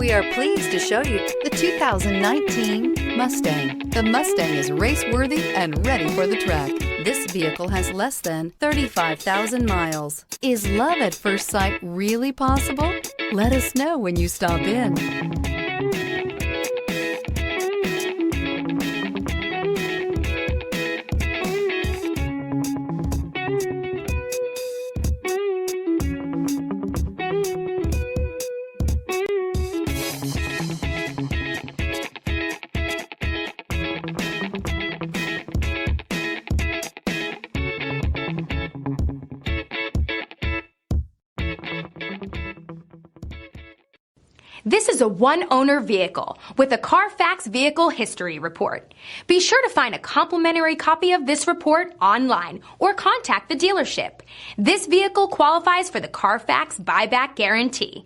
We are pleased to show you the 2019 Mustang. The Mustang is race-worthy and ready for the track. This vehicle has less than 35,000 miles. Is love at first sight really possible? Let us know when you stop in. This is a one-owner vehicle with a Carfax Vehicle History Report. Be sure to find a complimentary copy of this report online or contact the dealership. This vehicle qualifies for the Carfax Buyback Guarantee.